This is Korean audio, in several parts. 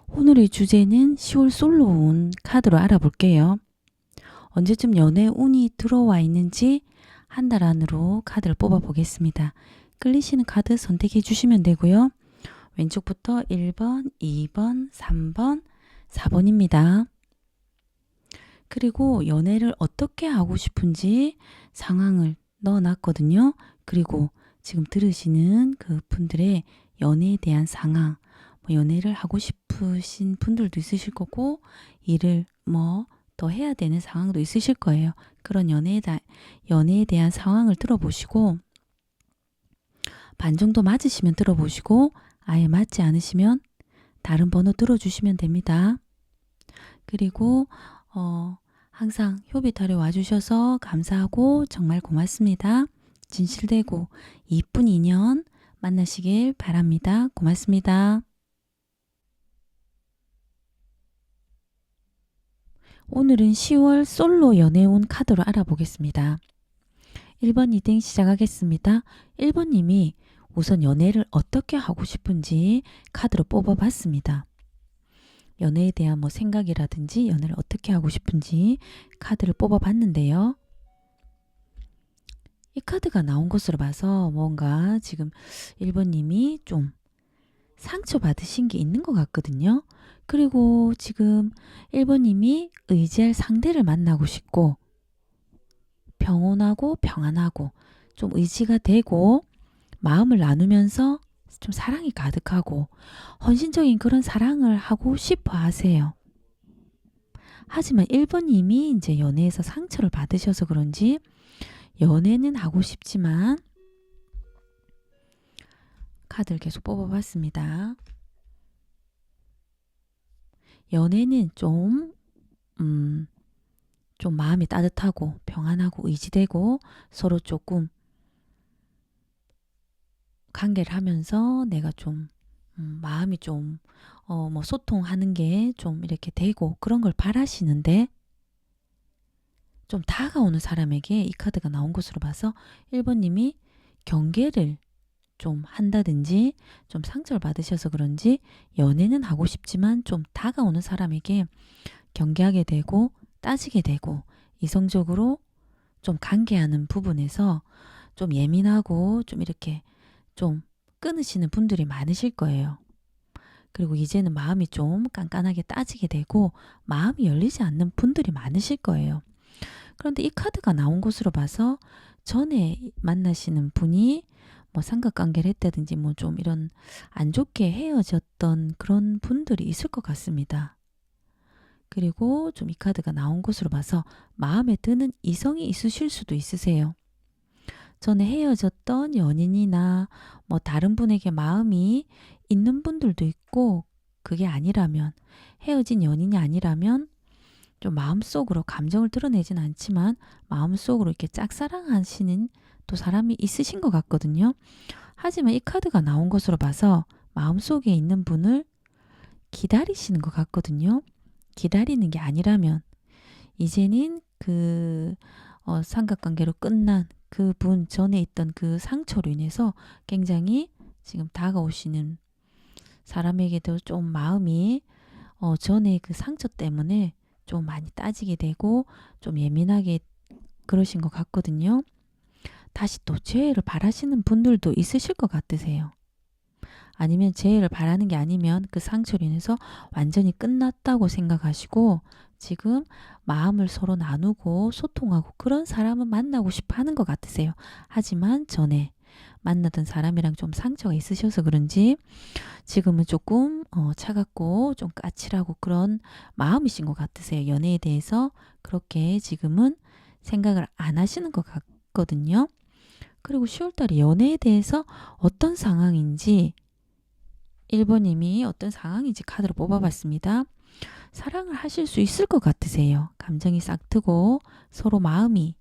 오늘의 주제는 10월 솔로운 카드로 알아볼게요. 언제쯤 연애 운이 들어와 있는지 한 달 안으로 카드를 뽑아 보겠습니다. 끌리시는 카드 선택해 주시면 되고요. 왼쪽부터 1번, 2번, 3번, 4번입니다. 그리고 연애를 어떻게 하고 싶은지 상황을 넣어놨거든요. 그리고 지금 들으시는 그 분들의 연애에 대한 상황, 연애를 하고 싶으신 분들도 있으실 거고 일을 더 해야 되는 상황도 있으실 거예요. 그런 연애에 대한 상황을 들어보시고 반 정도 맞으시면 들어보시고 아예 맞지 않으시면 다른 번호 들어주시면 됩니다. 그리고 항상 효비탈에 와주셔서 감사하고 정말 고맙습니다. 진실되고 이쁜 인연 만나시길 바랍니다. 고맙습니다. 오늘은 10월 솔로 연애운 카드로 알아보겠습니다. 1번 리딩 시작하겠습니다. 1번님이 우선 연애를 어떻게 하고 싶은지 카드로 뽑아봤습니다. 연애에 대한 생각이라든지 연애를 어떻게 하고 싶은지 카드를 뽑아봤는데요. 이 카드가 나온 것으로 봐서 뭔가 지금 1번님이 좀 상처받으신 게 있는 것 같거든요. 그리고 지금 1번님이 의지할 상대를 만나고 싶고 평온하고 평안하고 좀 의지가 되고 마음을 나누면서 좀 사랑이 가득하고 헌신적인 그런 사랑을 하고 싶어 하세요. 하지만 1번님이 이제 연애에서 상처를 받으셔서 그런지 연애는 하고 싶지만 카드를 계속 뽑아봤습니다. 연애는 좀 마음이 따뜻하고 평안하고 의지되고 서로 조금 관계를 하면서 내가 좀 마음이 좀 소통하는 게 좀 이렇게 되고 그런 걸 바라시는데 좀 다가오는 사람에게 이 카드가 나온 것으로 봐서 1번님이 경계를 좀 한다든지 좀 상처를 받으셔서 그런지 연애는 하고 싶지만 좀 다가오는 사람에게 경계하게 되고 따지게 되고 이성적으로 좀 관계하는 부분에서 좀 예민하고 좀 이렇게 좀 끊으시는 분들이 많으실 거예요. 그리고 이제는 마음이 좀 깐깐하게 따지게 되고 마음이 열리지 않는 분들이 많으실 거예요. 그런데 이 카드가 나온 것으로 봐서 전에 만나시는 분이 삼각관계를 했다든지 좀 이런 안 좋게 헤어졌던 그런 분들이 있을 것 같습니다. 그리고 좀 이 카드가 나온 것으로 봐서 마음에 드는 이성이 있으실 수도 있으세요. 전에 헤어졌던 연인이나 다른 분에게 마음이 있는 분들도 있고 그게 아니라면 헤어진 연인이 아니라면 좀 마음속으로 감정을 드러내진 않지만 마음속으로 이렇게 짝사랑하시는 또 사람이 있으신 것 같거든요. 하지만 이 카드가 나온 것으로 봐서 마음속에 있는 분을 기다리시는 것 같거든요. 기다리는 게 아니라면 이제는 그 삼각관계로 끝난 그분 전에 있던 그 상처로 인해서 굉장히 지금 다가오시는 사람에게도 좀 마음이 전에 그 상처 때문에 좀 많이 따지게 되고 좀 예민하게 그러신 것 같거든요. 다시 또 재회를 바라시는 분들도 있으실 것 같으세요. 아니면 재회를 바라는 게 아니면 그 상처로 인해서 완전히 끝났다고 생각하시고 지금 마음을 서로 나누고 소통하고 그런 사람은 만나고 싶어 하는 것 같으세요. 하지만 전에 만나던 사람이랑 좀 상처가 있으셔서 그런지 지금은 조금 차갑고 좀 까칠하고 그런 마음이신 것 같으세요. 연애에 대해서 그렇게 지금은 생각을 안 하시는 것 같거든요. 그리고 10월달에 연애에 대해서 어떤 상황인지 1번님이 어떤 상황인지 카드로 뽑아봤습니다. 사랑을 하실 수 있을 것 같으세요. 감정이 싹트고 서로 마음이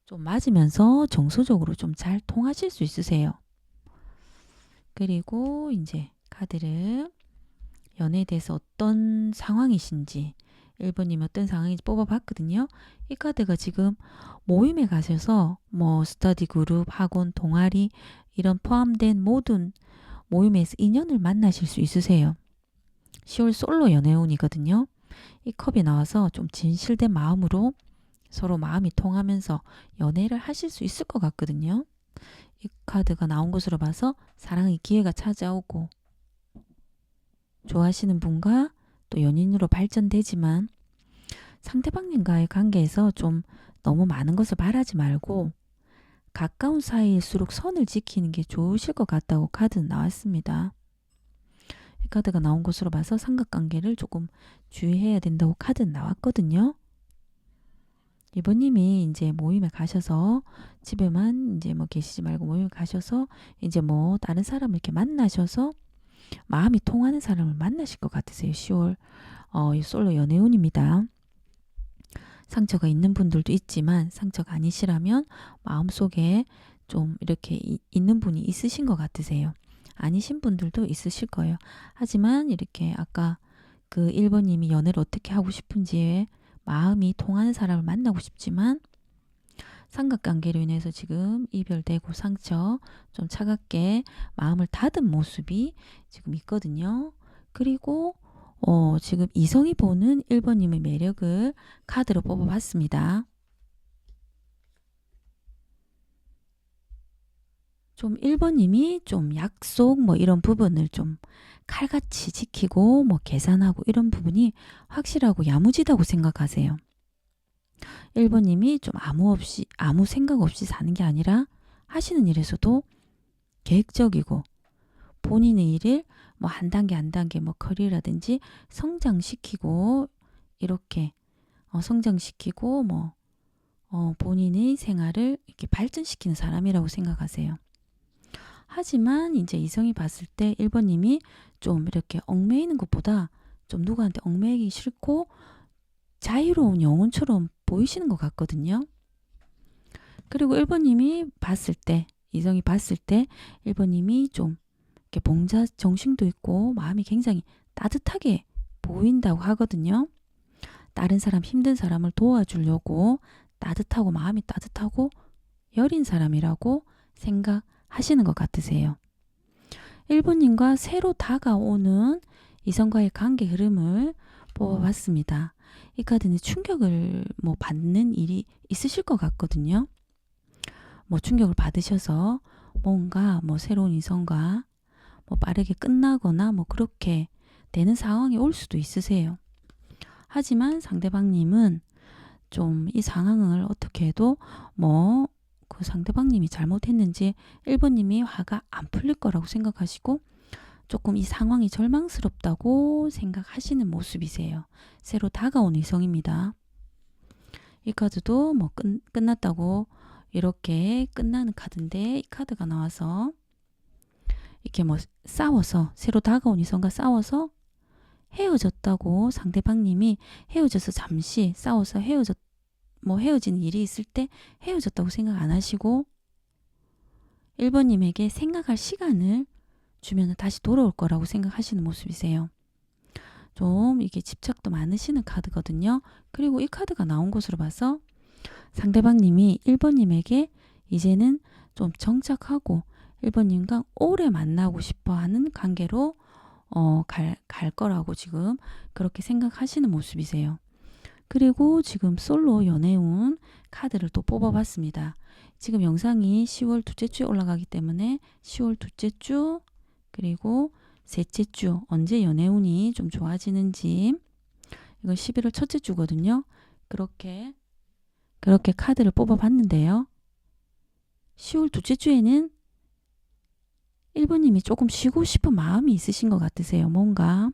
좀 맞으면서 정서적으로 좀 잘 통하실 수 있으세요. 그리고 이제 카드를 연애에 대해서 어떤 상황이신지 1번님이 어떤 상황인지 뽑아봤거든요. 이 카드가 지금 모임에 가셔서 스터디 그룹, 학원, 동아리 이런 포함된 모든 모임에서 인연을 만나실 수 있으세요. 10월 솔로 연애운이거든요. 이 컵이 나와서 좀 진실된 마음으로 서로 마음이 통하면서 연애를 하실 수 있을 것 같거든요. 이 카드가 나온 것으로 봐서 사랑의 기회가 찾아오고 좋아하시는 분과 또 연인으로 발전되지만 상대방님과의 관계에서 좀 너무 많은 것을 바라지 말고 가까운 사이일수록 선을 지키는 게 좋으실 것 같다고 카드는 나왔습니다. 이 카드가 나온 것으로 봐서 삼각관계를 조금 주의해야 된다고 카드는 나왔거든요. 이번님이 이제 모임에 가셔서 집에만 이제 뭐 계시지 말고 모임에 가셔서 이제 뭐 다른 사람을 이렇게 만나셔서 마음이 통하는 사람을 만나실 것 같으세요. 10월 이 솔로 연애운입니다. 상처가 있는 분들도 있지만 상처가 아니시라면 마음속에 좀 이렇게 있는 분이 있으신 것 같으세요. 아니신 분들도 있으실 거예요. 하지만 이렇게 아까 그 1번님이 연애를 어떻게 하고 싶은지에 마음이 통하는 사람을 만나고 싶지만 삼각관계로 인해서 지금 이별되고 상처 좀 차갑게 마음을 닫은 모습이 지금 있거든요. 그리고 지금 이성이 보는 1번님의 매력을 카드로 뽑아봤습니다. 좀 1번님이 좀 약속 뭐 이런 부분을 좀 칼같이 지키고 뭐 계산하고 이런 부분이 확실하고 야무지다고 생각하세요. 1번님이 좀 아무 생각 없이 사는 게 아니라 하시는 일에서도 계획적이고 본인의 일을 뭐 한 단계 한 단계 뭐 커리어라든지 성장시키고 이렇게 성장시키고 뭐 본인의 생활을 이렇게 발전시키는 사람이라고 생각하세요. 하지만 이제 이성이 봤을 때 1번님이 좀 이렇게 얽매이는 것보다 좀 누구한테 얽매이기 싫고 자유로운 영혼처럼 보이시는 것 같거든요. 그리고 1번님이 봤을 때 이성이 봤을 때 1번님이 좀 이렇게 봉사 정신도 있고 마음이 굉장히 따뜻하게 보인다고 하거든요. 다른 사람 힘든 사람을 도와주려고 따뜻하고 마음이 따뜻하고 여린 사람이라고 생각하시는 것 같으세요. 1번님과 새로 다가오는 이성과의 관계 흐름을 뽑아봤습니다. 이 카드는 충격을 뭐 받는 일이 있으실 것 같거든요. 뭐 충격을 받으셔서 뭔가 뭐 새로운 이성과 뭐 빠르게 끝나거나 뭐 그렇게 되는 상황이 올 수도 있으세요. 하지만 상대방님은 좀 이 상황을 어떻게 해도 뭐 그 상대방님이 잘못했는지 1번님이 화가 안 풀릴 거라고 생각하시고 조금 이 상황이 절망스럽다고 생각하시는 모습이세요. 새로 다가온 이성입니다. 이 카드도 뭐 끝났다고 이렇게 끝나는 카드인데 이 카드가 나와서 이렇게 뭐 싸워서 새로 다가온 이성과 싸워서 헤어졌다고 상대방님이 헤어져서 잠시 싸워서 헤어진 일이 있을 때 헤어졌다고 생각 안 하시고 1번님에게 생각할 시간을 주면 다시 돌아올 거라고 생각하시는 모습이세요. 좀 이게 집착도 많으시는 카드거든요. 그리고 이 카드가 나온 것으로 봐서 상대방님이 1번님에게 이제는 좀 정착하고 1번님과 오래 만나고 싶어 하는 관계로 갈 거라고 지금 그렇게 생각하시는 모습이세요. 그리고 지금 솔로 연애운 카드를 또 뽑아봤습니다. 지금 영상이 10월 둘째 주에 올라가기 때문에 10월 둘째 주 그리고 셋째 주 언제 연애운이 좀 좋아지는지 이건 11월 첫째 주거든요. 그렇게 카드를 뽑아봤는데요. 10월 둘째 주에는 1번님이 조금 쉬고 싶은 마음이 있으신 것 같으세요. 뭔가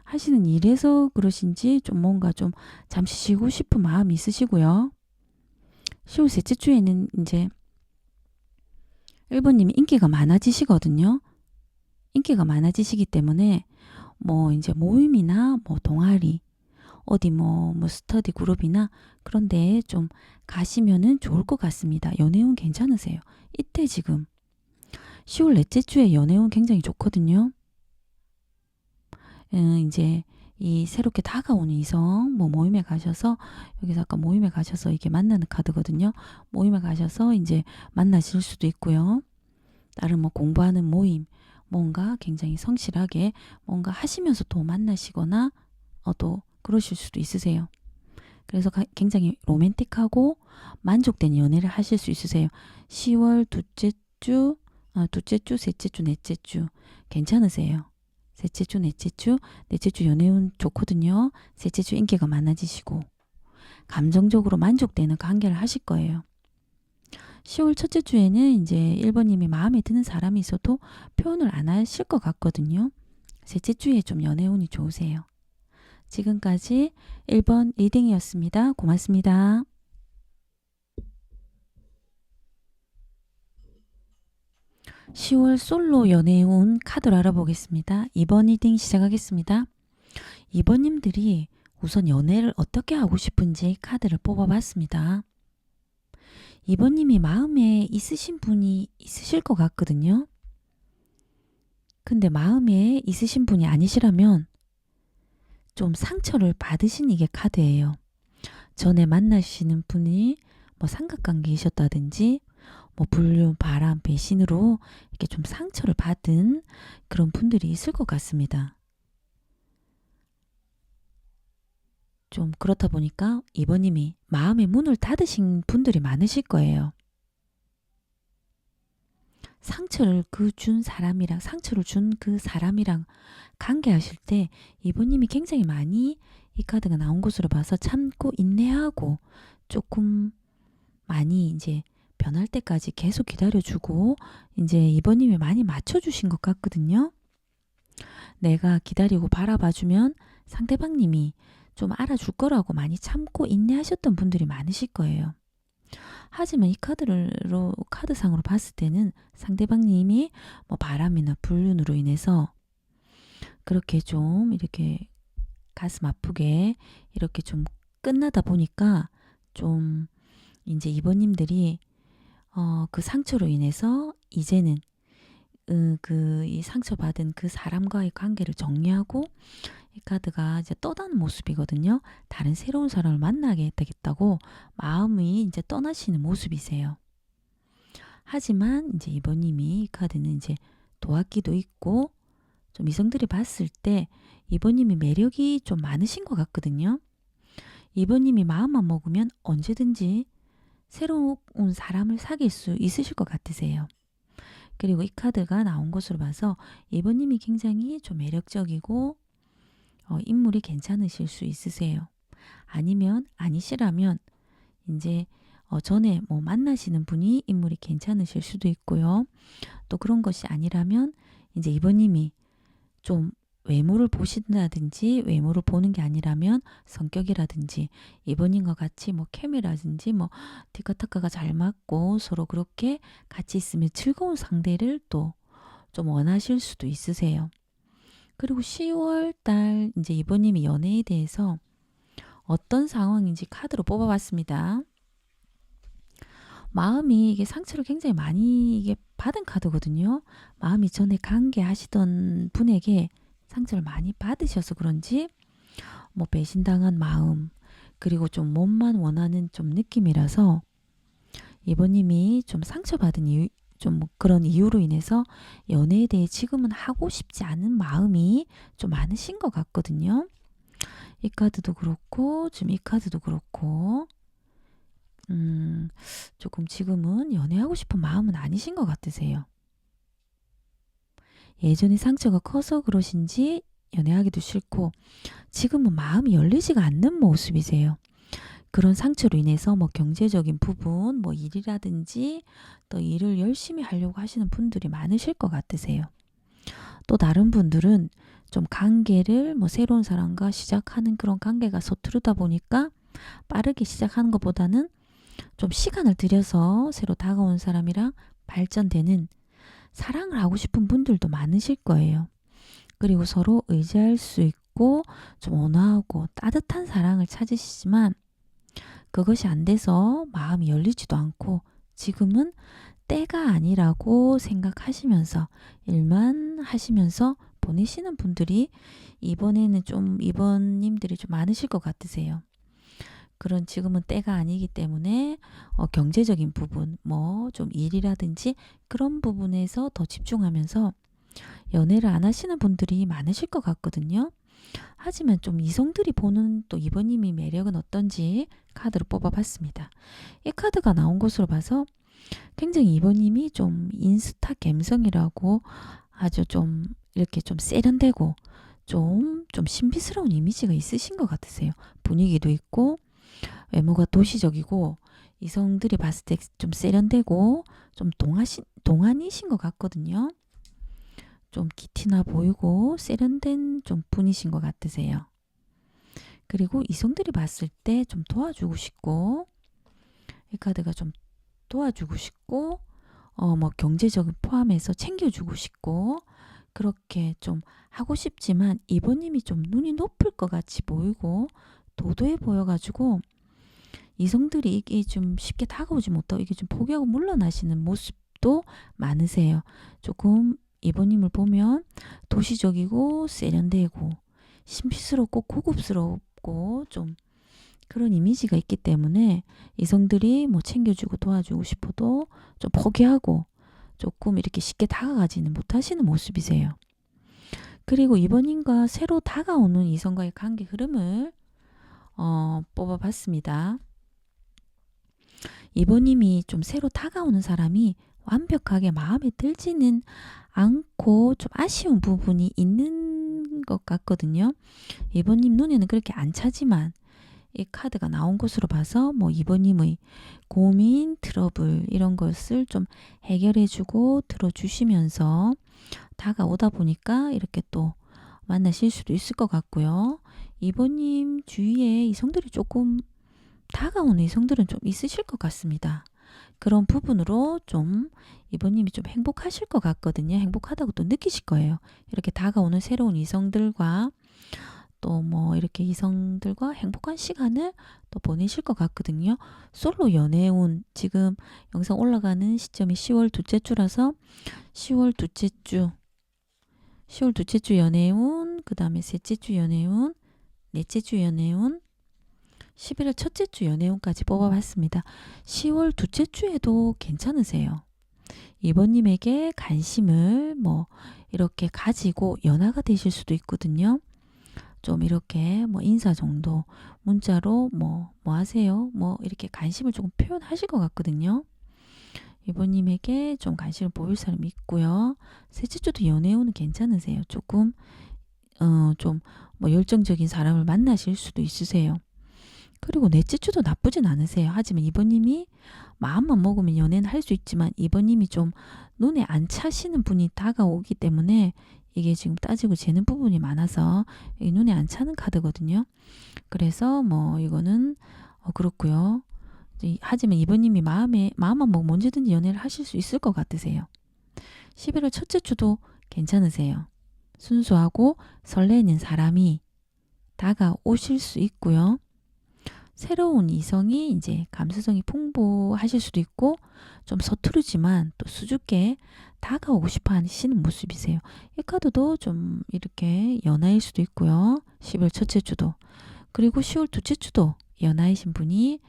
하시는 일에서 그러신지 좀 뭔가 좀 잠시 쉬고 싶은 마음이 있으시고요. 10월 셋째 주에는 이제 1번님이 인기가 많아지시거든요. 인기가 많아지시기 때문에 뭐 이제 모임이나 뭐 동아리 어디 뭐 스터디 그룹이나 그런데 좀 가시면은 좋을 것 같습니다. 연애운 괜찮으세요. 이때 지금 10월 넷째 주에 연애운 굉장히 좋거든요. 이제 이 새롭게 다가오는 이성 뭐 모임에 가셔서 여기서 아까 모임에 가셔서 이게 만나는 카드거든요. 모임에 가셔서 이제 만나실 수도 있고요. 다른 뭐 공부하는 모임 뭔가 굉장히 성실하게 뭔가 하시면서 또 만나시거나 또 그러실 수도 있으세요. 그래서 굉장히 로맨틱하고 만족된 연애를 하실 수 있으세요. 10월 둘째 주, 둘째 주, 셋째 주, 넷째 주 괜찮으세요. 셋째 주, 넷째 주, 넷째 주 연애운 좋거든요. 셋째 주 인기가 많아지시고 감정적으로 만족되는 관계를 하실 거예요. 10월 첫째 주에는 이제 1번님이 마음에 드는 사람이 있어도 표현을 안 하실 것 같거든요. 셋째 주에 좀 연애운이 좋으세요. 지금까지 1번 리딩이었습니다. 고맙습니다. 10월 솔로 연애운 카드를 알아보겠습니다. 2번 리딩 시작하겠습니다. 2번님들이 우선 연애를 어떻게 하고 싶은지 카드를 뽑아봤습니다. 2번님이 마음에 있으신 분이 있으실 것 같거든요. 근데 마음에 있으신 분이 아니시라면 좀 상처를 받으신 이게 카드예요. 전에 만나시는 분이 뭐 삼각관계이셨다든지 뭐 불륜, 바람, 배신으로 이렇게 좀 상처를 받은 그런 분들이 있을 것 같습니다. 좀 그렇다 보니까 2번님이 마음의 문을 닫으신 분들이 많으실 거예요. 상처를 준 그 사람이랑 관계하실 때 2번님이 굉장히 많이 이 카드가 나온 것으로 봐서 참고 인내하고 조금 많이 이제 변할 때까지 계속 기다려주고 이제 2번님이 많이 맞춰주신 것 같거든요. 내가 기다리고 바라봐주면 상대방님이 좀 알아줄 거라고 많이 참고 인내하셨던 분들이 많으실 거예요. 하지만 이 카드상으로 봤을 때는 상대방님이 뭐 바람이나 불륜으로 인해서 그렇게 좀 이렇게 가슴 아프게 이렇게 좀 끝나다 보니까 좀 이제 2번님들이 그 상처로 인해서 이제는 이 상처받은 그 사람과의 관계를 정리하고 이 카드가 이제 떠나는 모습이거든요. 다른 새로운 사람을 만나게 되겠다고 마음이 이제 떠나시는 모습이세요. 하지만 이제 2번님이 이 카드는 이제 도학기도 있고 좀 이성들이 봤을 때 2번님이 매력이 좀 많으신 것 같거든요. 2번님이 마음만 먹으면 언제든지 새로운 사람을 사귈 수 있으실 것 같으세요. 그리고 이 카드가 나온 것으로 봐서 2번님이 굉장히 좀 매력적이고 인물이 괜찮으실 수 있으세요. 아니면 아니시라면 이제 전에 뭐 만나시는 분이 인물이 괜찮으실 수도 있고요. 또 그런 것이 아니라면 이제 2번님이 좀 외모를 보신다든지 외모를 보는 게 아니라면 성격이라든지 2번님과 같이 뭐 케미라든지 뭐 티카타카가 잘 맞고 서로 그렇게 같이 있으면 즐거운 상대를 또 좀 원하실 수도 있으세요. 그리고 10월 달 이제 2번님이 연애에 대해서 어떤 상황인지 카드로 뽑아봤습니다. 마음이 이게 상처를 굉장히 많이 이게 받은 카드거든요. 마음이 전에 관계하시던 분에게 상처를 많이 받으셔서 그런지 뭐 배신당한 마음 그리고 좀 몸만 원하는 좀 느낌이라서 2번님이 좀 상처받은 이유 좀 뭐 그런 이유로 인해서 연애에 대해 지금은 하고 싶지 않은 마음이 좀 많으신 것 같거든요. 이 카드도 그렇고 지금 이 카드도 그렇고 조금 지금은 연애하고 싶은 마음은 아니신 것 같으세요. 예전에 상처가 커서 그러신지 연애하기도 싫고 지금은 마음이 열리지가 않는 모습이세요. 그런 상처로 인해서 뭐 경제적인 부분, 뭐 일이라든지 또 일을 열심히 하려고 하시는 분들이 많으실 것 같으세요. 또 다른 분들은 좀 관계를 뭐 새로운 사람과 시작하는 그런 관계가 서투르다 보니까 빠르게 시작하는 것보다는 좀 시간을 들여서 새로 다가온 사람이랑 발전되는 사랑을 하고 싶은 분들도 많으실 거예요. 그리고 서로 의지할 수 있고 좀 온화하고 따뜻한 사랑을 찾으시지만 그것이 안 돼서 마음이 열리지도 않고 지금은 때가 아니라고 생각하시면서 일만 하시면서 보내시는 분들이 이번에는 좀 이번님들이 좀 많으실 것 같으세요. 그런 지금은 때가 아니기 때문에 경제적인 부분 뭐 좀 일이라든지 그런 부분에서 더 집중하면서 연애를 안 하시는 분들이 많으실 것 같거든요. 하지만 좀 이성들이 보는 또 이번님이 매력은 어떤지 카드를 뽑아봤습니다. 이 카드가 나온 것으로 봐서 굉장히 이번님이 좀 인스타 감성이라고 아주 좀 이렇게 좀 세련되고 좀 신비스러운 이미지가 있으신 것 같으세요. 분위기도 있고 외모가 도시적이고 이성들이 봤을 때 좀 세련되고 좀 동안이신 것 같거든요. 좀 기티나 보이고 세련된 좀 분이신 것 같으세요. 그리고 이성들이 봤을 때 좀 도와주고 싶고 이 카드가 좀 도와주고 싶고 뭐 경제적인 포함해서 챙겨주고 싶고 그렇게 좀 하고 싶지만 이번님이 좀 눈이 높을 것 같이 보이고 도도해 보여가지고 이성들이 이게 좀 쉽게 다가오지 못하고 이게 좀 포기하고 물러나시는 모습도 많으세요. 조금 이번님을 보면 도시적이고 세련되고 신비스럽고 고급스럽고 좀 그런 이미지가 있기 때문에 이성들이 뭐 챙겨주고 도와주고 싶어도 좀 포기하고 조금 이렇게 쉽게 다가가지는 못하시는 모습이세요. 그리고 이번님과 새로 다가오는 이성과의 관계 흐름을 뽑아봤습니다. 이번님이 좀 새로 다가오는 사람이 완벽하게 마음에 들지는 않고 좀 아쉬운 부분이 있는 것 같거든요. 이번님 눈에는 그렇게 안 차지만 이 카드가 나온 것으로 봐서 뭐 이번님의 고민, 트러블 이런 것을 좀 해결해주고 들어주시면서 다가오다 보니까 이렇게 또 만나실 수도 있을 것 같고요. 이번님 주위에 이성들이 조금 다가오는 이성들은 좀 있으실 것 같습니다. 그런 부분으로 좀 이번님이 좀 행복하실 것 같거든요. 행복하다고 또 느끼실 거예요. 이렇게 다가오는 새로운 이성들과 또 뭐 이렇게 이성들과 행복한 시간을 또 보내실 것 같거든요. 솔로 연애운 지금 영상 올라가는 시점이 10월 둘째 주라서 10월 둘째 주 10월 둘째 주 연애운, 그 다음에 셋째 주 연애운, 넷째 주 연애운, 11월 첫째 주 연애운까지 뽑아봤습니다. 10월 둘째 주에도 괜찮으세요. 이번님에게 관심을 뭐 이렇게 가지고 연하가 되실 수도 있거든요. 좀 이렇게 뭐 인사 정도 문자로 뭐 하세요? 뭐 이렇게 관심을 조금 표현하실 것 같거든요. 이번님에게 좀 관심을 보일 사람이 있고요. 셋째 주도 연애운은 괜찮으세요. 조금 좀 뭐 열정적인 사람을 만나실 수도 있으세요. 그리고 넷째 주도 나쁘진 않으세요. 하지만 이번님이 마음만 먹으면 연애는 할 수 있지만 이번님이 좀 눈에 안 차시는 분이 다가오기 때문에 이게 지금 따지고 재는 부분이 많아서 눈에 안 차는 카드거든요. 그래서 뭐 이거는 그렇고요. 하지만 이번님이 마음만 먹으면 언제든지 연애를 하실 수 있을 것 같으세요. 11월 첫째 주도 괜찮으세요. 순수하고 설레는 사람이 다가오실 수 있고요. 새로운 이성이 이제 감수성이 풍부하실 수도 있고 좀 서투르지만 또 수줍게 다가오고 싶어 하시는 모습이세요. 이 카드도 좀 이렇게 연하일 수도 있고요. 10월 첫째 주도 그리고 10월 둘째 주도 연하이신 분이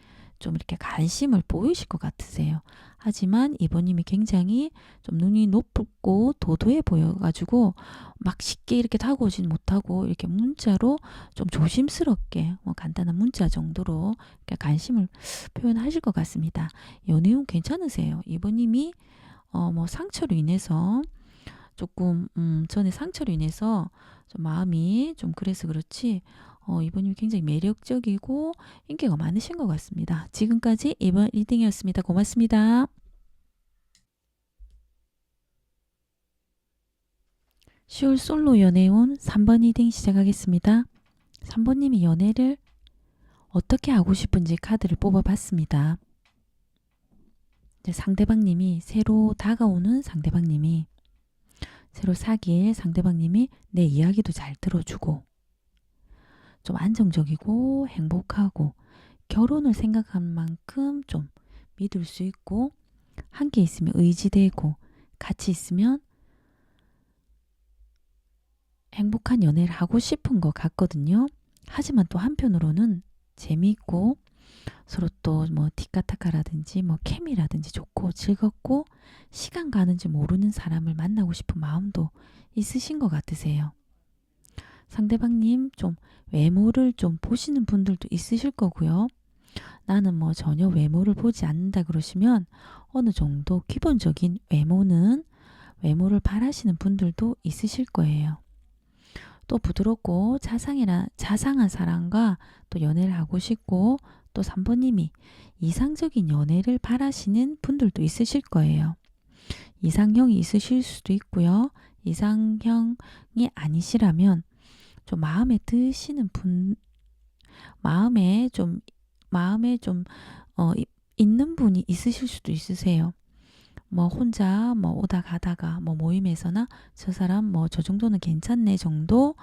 좀 이렇게 관심을 보이실 것 같으세요. 하지만 이번님이 굉장히 좀 눈이 높고 도도해 보여가지고 막 쉽게 이렇게 다가오진 못하고 이렇게 문자로 좀 조심스럽게 뭐 간단한 문자 정도로 이렇게 관심을 표현하실 것 같습니다. 연애운 괜찮으세요. 이번님이 뭐 상처로 인해서 조금 전에 상처로 인해서 좀 마음이 좀 그래서 그렇지 이번님이 굉장히 매력적이고 인기가 많으신 것 같습니다. 지금까지 이번 리딩이었습니다. 고맙습니다. 10월 솔로 연애운 3번 리딩 시작하겠습니다. 3번님이 연애를 어떻게 하고 싶은지 카드를 뽑아봤습니다. 상대방님이 새로 다가오는 상대방님이 새로 사귈 상대방님이 내 이야기도 잘 들어주고 좀 안정적이고 행복하고 결혼을 생각한 만큼 좀 믿을 수 있고 함께 있으면 의지되고 같이 있으면 행복한 연애를 하고 싶은 것 같거든요. 하지만 또 한편으로는 재미있고 서로 또 뭐 티카타카라든지 뭐 케미라든지 좋고 즐겁고 시간 가는지 모르는 사람을 만나고 싶은 마음도 있으신 것 같으세요. 상대방님 좀 외모를 좀 보시는 분들도 있으실 거고요. 나는 뭐 전혀 외모를 보지 않는다 그러시면 어느 정도 기본적인 외모를 바라시는 분들도 있으실 거예요. 또 부드럽고 자상한 사람과 또 연애를 하고 싶고 또 3번님이 이상적인 연애를 바라시는 분들도 있으실 거예요. 이상형이 있으실 수도 있고요. 이상형이 아니시라면 좀 마음에 드시는 분, 마음에 좀 있는 분이 있으실 수도 있으세요. 뭐 혼자 뭐 오다 가다가 뭐 모임에서나 저 사람 뭐 저 정도는 괜찮네 정도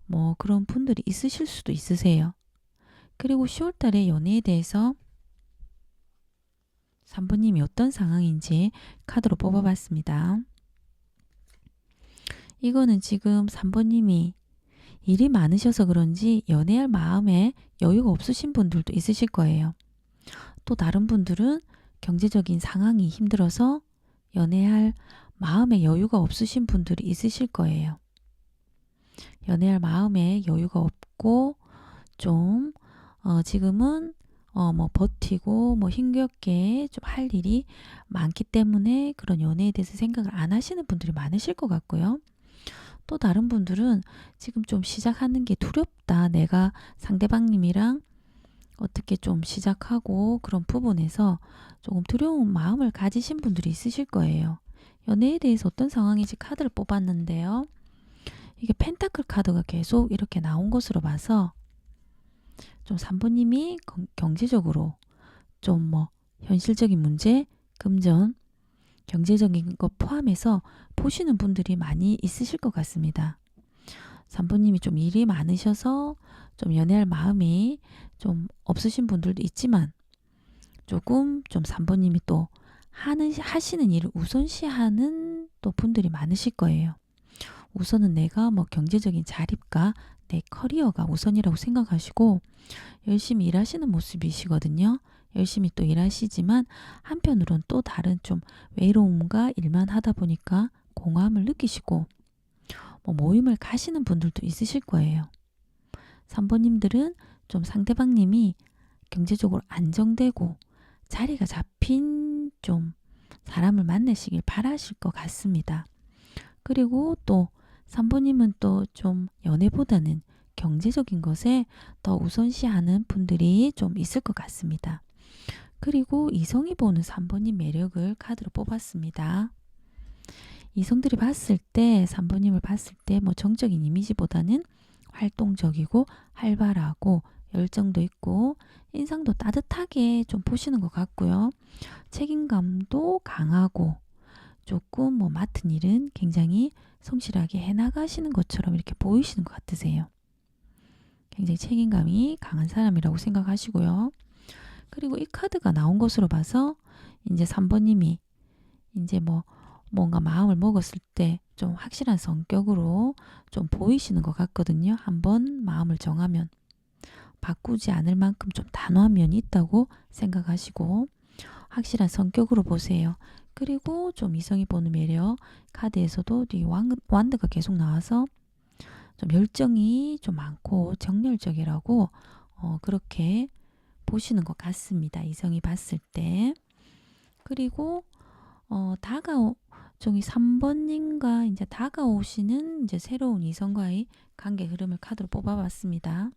뭐 그런 분들이 있으실 수도 있으세요. 그리고 10월 달에 연애에 대해서 3번님이 어떤 상황인지 카드로 뽑아봤습니다. 이거는 지금 3번님이 일이 많으셔서 그런지 연애할 마음에 여유가 없으신 분들도 있으실 거예요. 또 다른 분들은 경제적인 상황이 힘들어서 연애할 마음에 여유가 없으신 분들이 있으실 거예요. 연애할 마음에 여유가 없고 좀 지금은 뭐 버티고 뭐 힘겹게 좀 할 일이 많기 때문에 그런 연애에 대해서 생각을 안 하시는 분들이 많으실 것 같고요. 또 다른 분들은 지금 좀 시작하는 게 두렵다. 내가 상대방님이랑 어떻게 좀 시작하고 그런 부분에서 조금 두려운 마음을 가지신 분들이 있으실 거예요. 연애에 대해서 어떤 상황인지 카드를 뽑았는데요. 이게 펜타클 카드가 계속 이렇게 나온 것으로 봐서 좀 3번님이 경제적으로 좀 뭐 현실적인 문제, 금전, 경제적인 것 포함해서 보시는 분들이 많이 있으실 것 같습니다. 3번님이 좀 일이 많으셔서 좀 연애할 마음이 좀 없으신 분들도 있지만 조금 좀 3번님이 또 하시는 일을 우선시하는 또 분들이 많으실 거예요. 우선은 내가 뭐 경제적인 자립과 내 커리어가 우선이라고 생각하시고 열심히 일하시는 모습이시거든요. 열심히 또 일하시지만 한편으론 또 다른 좀 외로움과 일만 하다 보니까 공허함을 느끼시고 뭐 모임을 가시는 분들도 있으실 거예요. 3번님들은 좀 상대방님이 경제적으로 안정되고 자리가 잡힌 좀 사람을 만나시길 바라실 것 같습니다. 그리고 또 3번님은 또 좀 연애보다는 경제적인 것에 더 우선시하는 분들이 좀 있을 것 같습니다. 그리고 이성이 보는 3번님 매력을 카드로 뽑았습니다. 이성들이 봤을 때 3번님을 봤을 때 뭐 정적인 이미지보다는 활동적이고 활발하고 열정도 있고 인상도 따뜻하게 좀 보시는 것 같고요. 책임감도 강하고 조금 뭐 맡은 일은 굉장히 성실하게 해나가시는 것처럼 이렇게 보이시는 것 같으세요. 굉장히 책임감이 강한 사람이라고 생각하시고요. 그리고 이 카드가 나온 것으로 봐서 이제 3번님이 이제 뭐 뭔가 마음을 먹었을 때 좀 확실한 성격으로 좀 보이시는 것 같거든요. 한번 마음을 정하면 바꾸지 않을 만큼 좀 단호한 면이 있다고 생각하시고 확실한 성격으로 보세요. 그리고 좀 이성이 보는 매력 카드에서도 이 완드가 계속 나와서 좀 열정이 좀 많고 정열적이라고 그렇게 보시는 것 같습니다. 이성이 봤을 때. 그리고 저기 3번님과 이제 다가오시는 이제 새로운 이성과의 관계 흐름을 카드로 뽑아봤습니다.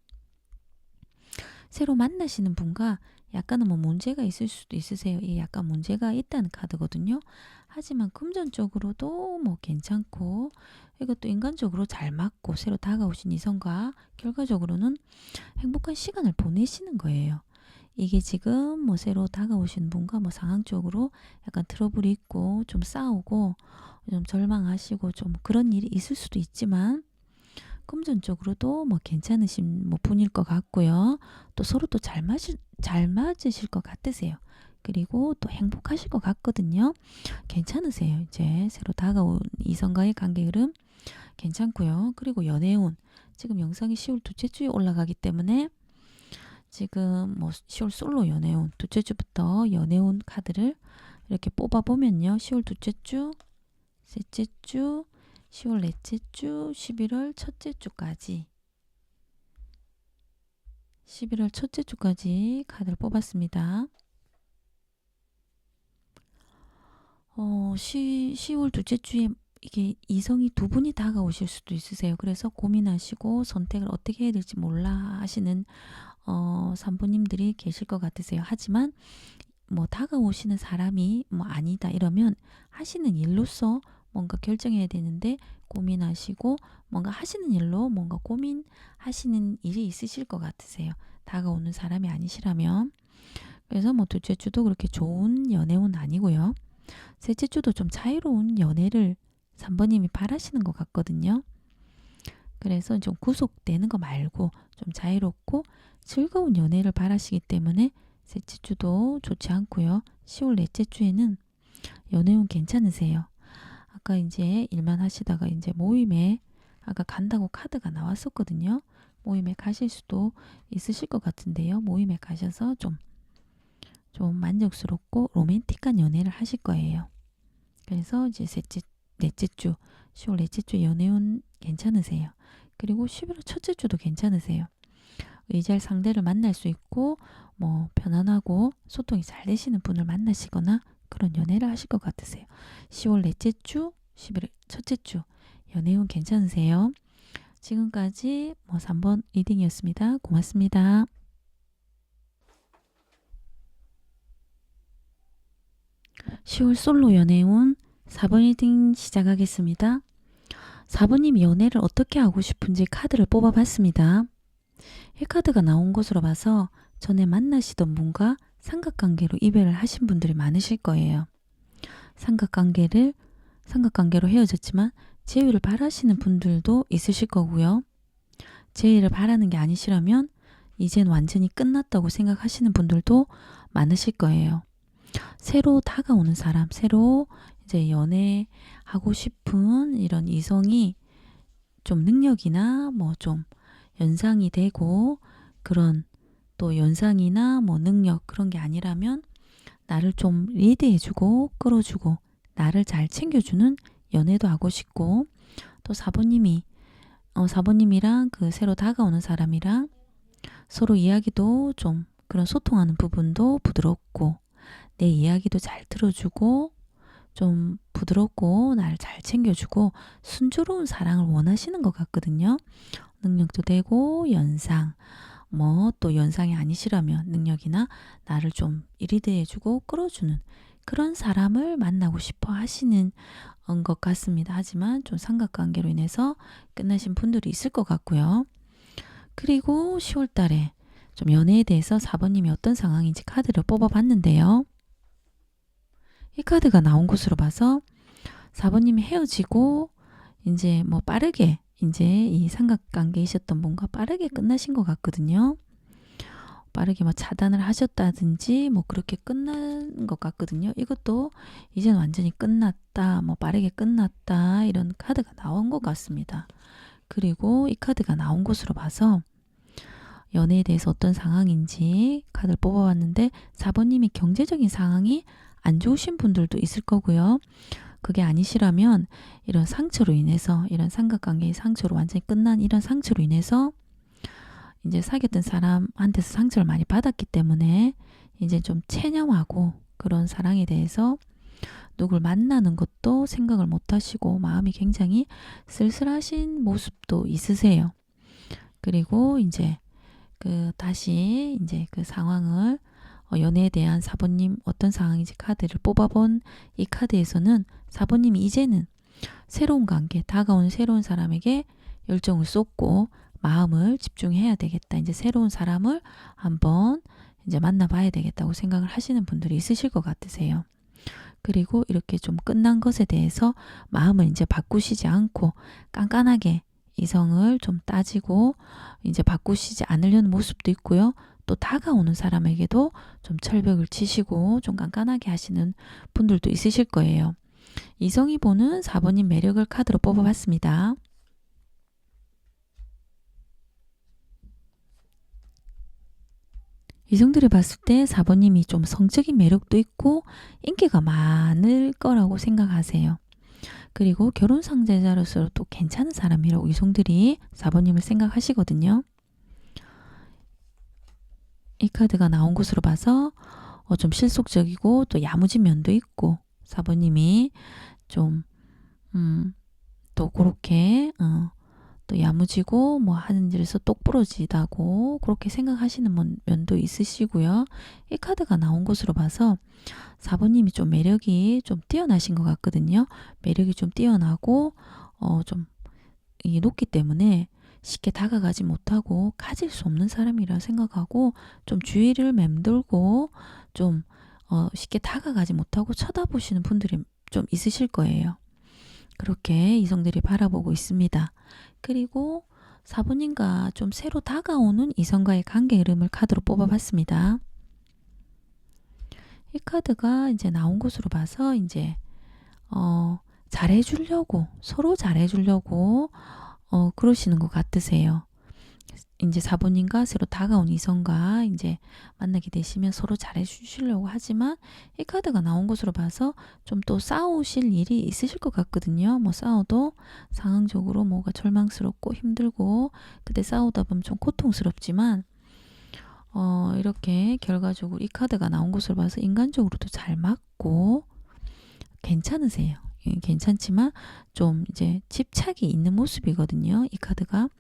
새로 만나시는 분과 약간은 뭐 문제가 있을 수도 있으세요. 이게 약간 문제가 있다는 카드거든요. 하지만 금전적으로도 뭐 괜찮고 이것도 인간적으로 잘 맞고 새로 다가오신 이성과 결과적으로는 행복한 시간을 보내시는 거예요. 이게 지금 뭐 새로 다가오신 분과 뭐 상황적으로 약간 트러블이 있고 좀 싸우고 좀 절망하시고 좀 그런 일이 있을 수도 있지만 금전적으로도 뭐 괜찮으신 뭐 분일 것 같고요. 또 서로 또 잘 맞으실 것 같으세요. 그리고 또 행복하실 것 같거든요. 괜찮으세요. 이제 새로 다가온 이성과의 관계 흐름 괜찮고요. 그리고 연애운 지금 영상이 10월 둘째 주에 올라가기 때문에 지금 뭐 10월 솔로 연애운 둘째 주부터 연애운 카드를 이렇게 뽑아보면요. 10월 둘째 주, 셋째 주, 10월 넷째 주, 11월 첫째 주까지 11월 첫째 주까지 카드를 뽑았습니다. 10월 둘째 주에 이게 이성이 두 분이 다가오실 수도 있으세요. 그래서 고민하시고 선택을 어떻게 해야 될지 몰라 하시는 산부님들이 계실 것 같으세요. 하지만 뭐 다가오시는 사람이 뭐 아니다 이러면 하시는 일로서 뭔가 결정해야 되는데 고민하시고 뭔가 하시는 일로 뭔가 고민하시는 일이 있으실 것 같으세요. 다가오는 사람이 아니시라면. 그래서 뭐 둘째 주도 그렇게 좋은 연애운 아니고요. 셋째 주도 좀 자유로운 연애를 3번님이 바라시는 것 같거든요. 그래서 좀 구속되는 거 말고 좀 자유롭고 즐거운 연애를 바라시기 때문에 셋째 주도 좋지 않고요. 10월 넷째 주에는 연애운 괜찮으세요. 아까 이제 일만 하시다가 이제 모임에 아까 간다고 카드가 나왔었거든요. 모임에 가실 수도 있으실 것 같은데요. 모임에 가셔서 좀 만족스럽고 로맨틱한 연애를 하실 거예요. 그래서 이제 넷째 주, 10월 넷째 주 연애운 괜찮으세요. 그리고 11월 첫째 주도 괜찮으세요. 의지할 상대를 만날 수 있고 뭐 편안하고 소통이 잘 되시는 분을 만나시거나 그런 연애를 하실 것 같으세요. 10월 넷째 주, 11월 첫째 주 연애운 괜찮으세요. 지금까지 뭐 3번 리딩이었습니다. 고맙습니다. 10월 솔로 연애운 4번 리딩 시작하겠습니다. 4번님 연애를 어떻게 하고 싶은지 카드를 뽑아봤습니다. 이 카드가 나온 것으로 봐서 전에 만나시던 분과 삼각관계로 이별을 하신 분들이 많으실 거예요. 삼각관계로 헤어졌지만 재회를 바라시는 분들도 있으실 거고요. 재회를 바라는 게 아니시라면 이젠 완전히 끝났다고 생각하시는 분들도 많으실 거예요. 새로 다가오는 사람, 새로 이제 연애하고 싶은 이런 이성이 좀 능력이나 뭐 좀 연상이 되고 그런 또 연상이나 뭐 능력 그런 게 아니라면 나를 좀 리드해주고 끌어주고 나를 잘 챙겨주는 연애도 하고 싶고 또 사모님이랑 그 새로 다가오는 사람이랑 서로 이야기도 좀 그런 소통하는 부분도 부드럽고 내 이야기도 잘 들어주고 좀 부드럽고 나를 잘 챙겨주고 순조로운 사랑을 원하시는 것 같거든요. 능력도 되고 연상 뭐 또 연상이 아니시라면 능력이나 나를 좀 리드해주고 끌어주는 그런 사람을 만나고 싶어 하시는 것 같습니다. 하지만 좀 삼각관계로 인해서 끝나신 분들이 있을 것 같고요. 그리고 10월 달에 좀 연애에 대해서 4번님이 어떤 상황인지 카드를 뽑아봤는데요. 이 카드가 나온 것으로 봐서 4번님이 헤어지고 이제 뭐 빠르게 이제 이 삼각관계이셨던 분과 빠르게 끝나신 것 같거든요. 빠르게 뭐 차단을 하셨다든지 뭐 그렇게 끝난 것 같거든요. 이것도 이젠 완전히 끝났다, 뭐 빠르게 끝났다 이런 카드가 나온 것 같습니다. 그리고 이 카드가 나온 것으로 봐서 연애에 대해서 어떤 상황인지 카드를 뽑아봤는데 4번님이 경제적인 상황이 안 좋으신 분들도 있을 거고요. 그게 아니시라면 이런 상처로 인해서 이런 삼각관계의 상처로 완전히 끝난 이런 상처로 인해서 이제 사귀었던 사람한테서 상처를 많이 받았기 때문에 이제 좀 체념하고 그런 사랑에 대해서 누굴 만나는 것도 생각을 못 하시고 마음이 굉장히 쓸쓸하신 모습도 있으세요. 그리고 이제 다시 이제 그 상황을 연애에 대한 4번님 어떤 상황인지 카드를 뽑아본 이 카드에서는 4번님이 이제는 새로운 관계, 다가오는 새로운 사람에게 열정을 쏟고 마음을 집중해야 되겠다. 이제 새로운 사람을 한번 이제 만나봐야 되겠다고 생각을 하시는 분들이 있으실 것 같으세요. 그리고 이렇게 좀 끝난 것에 대해서 마음을 이제 바꾸시지 않고 깐깐하게 이성을 좀 따지고 이제 바꾸시지 않으려는 모습도 있고요. 또 다가오는 사람에게도 좀 철벽을 치시고 좀 깐깐하게 하시는 분들도 있으실 거예요. 이성이 보는 4번님 매력을 카드로 뽑아봤습니다. 이성들이 봤을 때 4번님이 좀 성적인 매력도 있고 인기가 많을 거라고 생각하세요. 그리고 결혼 상대자로서 또 괜찮은 사람이라고 이성들이 4번님을 생각하시거든요. 이 카드가 나온 것으로 봐서 좀 실속적이고 또 야무진 면도 있고 4번님이 좀 또 그렇게 또 야무지고 뭐 하는 일에서 똑부러지다고 그렇게 생각하시는 면도 있으시고요. 이 카드가 나온 것으로 봐서 4번님이 좀 매력이 좀 뛰어나신 것 같거든요. 매력이 좀 뛰어나고 좀 높기 때문에 쉽게 다가가지 못하고 가질 수 없는 사람이라 생각하고 좀 주위를 맴돌고 좀 쉽게 다가가지 못하고 쳐다보시는 분들이 좀 있으실 거예요. 그렇게 이성들이 바라보고 있습니다. 그리고 4번님과 좀 새로 다가오는 이성과의 관계 흐름을 카드로 뽑아봤습니다. 이 카드가 이제 나온 것으로 봐서 이제 잘해주려고 서로 잘해주려고 그러시는 것 같으세요. 이제 4번님과 새로 다가온 이성과 이제 만나게 되시면 서로 잘해주시려고 하지만 이 카드가 나온 것으로 봐서 좀 또 싸우실 일이 있으실 것 같거든요. 뭐 싸워도 상황적으로 뭐가 절망스럽고 힘들고 그때 싸우다 보면 좀 고통스럽지만 이렇게 결과적으로 이 카드가 나온 것으로 봐서 인간적으로도 잘 맞고 괜찮으세요. 괜찮지만 좀 이제 집착이 있는 모습이거든요. 이 카드가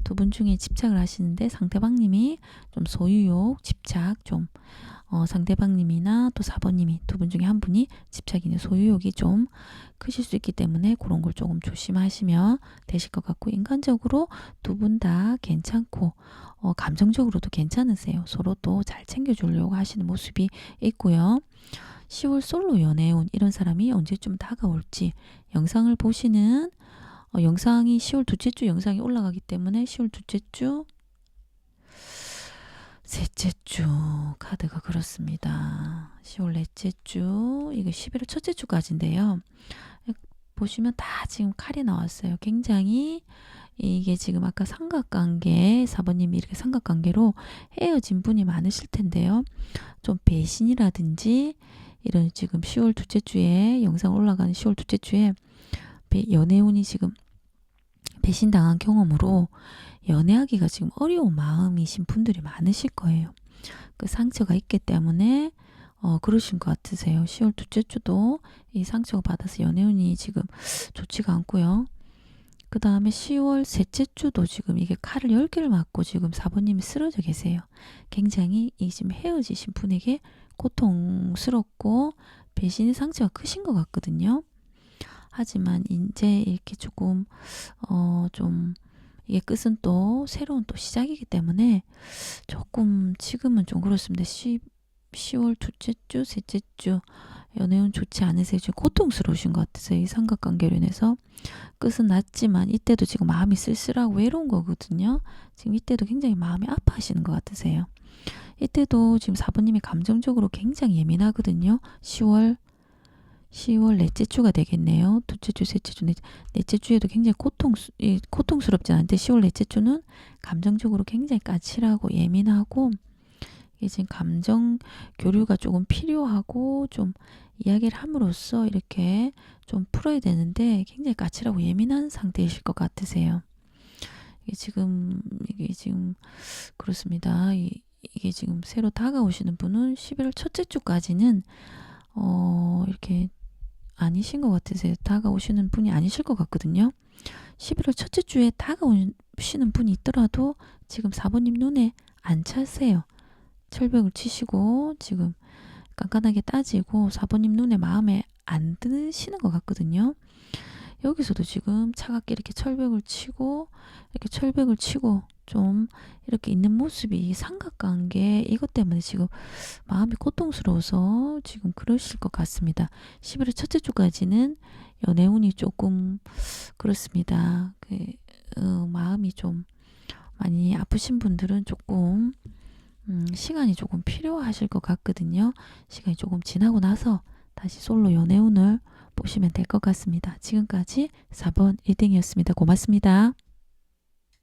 두 분 중에 집착을 하시는데 상대방님이 좀 소유욕, 집착 좀 상대방님이나 또 4번님이 두 분 중에 한 분이 집착이나 소유욕이 좀 크실 수 있기 때문에 그런 걸 조금 조심하시면 되실 것 같고 인간적으로 두 분 다 괜찮고 감정적으로도 괜찮으세요. 서로 또 잘 챙겨주려고 하시는 모습이 있고요. 10월 솔로 연애운 이런 사람이 언제쯤 다가올지 영상을 보시는 영상이 10월 둘째 주 영상이 올라가기 때문에 10월 둘째 주 셋째 주 카드가 그렇습니다. 10월 넷째 주 이게 11월 첫째 주까지인데요. 보시면 다 지금 칼이 나왔어요. 굉장히 이게 지금 아까 삼각관계 4번님이 이렇게 삼각관계로 헤어진 분이 많으실 텐데요. 좀 배신이라든지 이런 지금 10월 둘째 주에 영상 올라가는 10월 둘째 주에 연애운이 지금 배신당한 경험으로 연애하기가 지금 어려운 마음이신 분들이 많으실 거예요. 그 상처가 있기 때문에 그러신 것 같으세요. 10월 둘째 주도 이 상처가 받아서 연애운이 지금 좋지가 않고요. 그 다음에 10월 셋째 주도 지금 이게 칼을 10개를 맞고 지금 4번님이 쓰러져 계세요. 굉장히 이 지금 헤어지신 분에게 고통스럽고 배신의 상처가 크신 것 같거든요. 하지만 이제 이렇게 조금 좀 이게 끝은 또 새로운 또 시작이기 때문에 조금 지금은 좀 그렇습니다. 10월 둘째 주, 셋째 주 연애운 좋지 않으세요. 지금 고통스러우신 것 같으세요. 이 삼각관계로 인해서 끝은 났지만 이때도 지금 마음이 쓸쓸하고 외로운 거거든요. 지금 이때도 굉장히 마음이 아파하시는 것 같으세요. 이때도 지금 4번님이 감정적으로 굉장히 예민하거든요. 10월 넷째 주가 되겠네요. 둘째 주, 셋째 주, 넷째 주에도 굉장히 고통스럽지 않은데 10월 넷째 주는 감정적으로 굉장히 까칠하고 예민하고 이게 지금 감정 교류가 조금 필요하고 좀 이야기를 함으로써 이렇게 좀 풀어야 되는데 굉장히 까칠하고 예민한 상태이실 것 같으세요. 이게 지금 그렇습니다. 이게 지금 새로 다가오시는 분은 11월 첫째 주까지는 이렇게 아니신 것 같으세요. 다가오시는 분이 아니실 것 같거든요. 11월 첫째 주에 다가오시는 분이 있더라도 지금 4번님 눈에 안 차세요. 철벽을 치시고 지금 깐깐하게 따지고 4번님 눈에 마음에 안 드시는 것 같거든요. 여기서도 지금 차갑게 이렇게 철벽을 치고 좀 이렇게 있는 모습이 삼각관계 이것 때문에 지금 마음이 고통스러워서 지금 그러실 것 같습니다. 11월 첫째 주까지는 연애운이 조금 그렇습니다. 마음이 좀 많이 아프신 분들은 조금 시간이 조금 필요하실 것 같거든요. 시간이 조금 지나고 나서 다시 솔로 연애운을 보시면 될 것 같습니다. 지금까지 4번 1등이었습니다. 고맙습니다.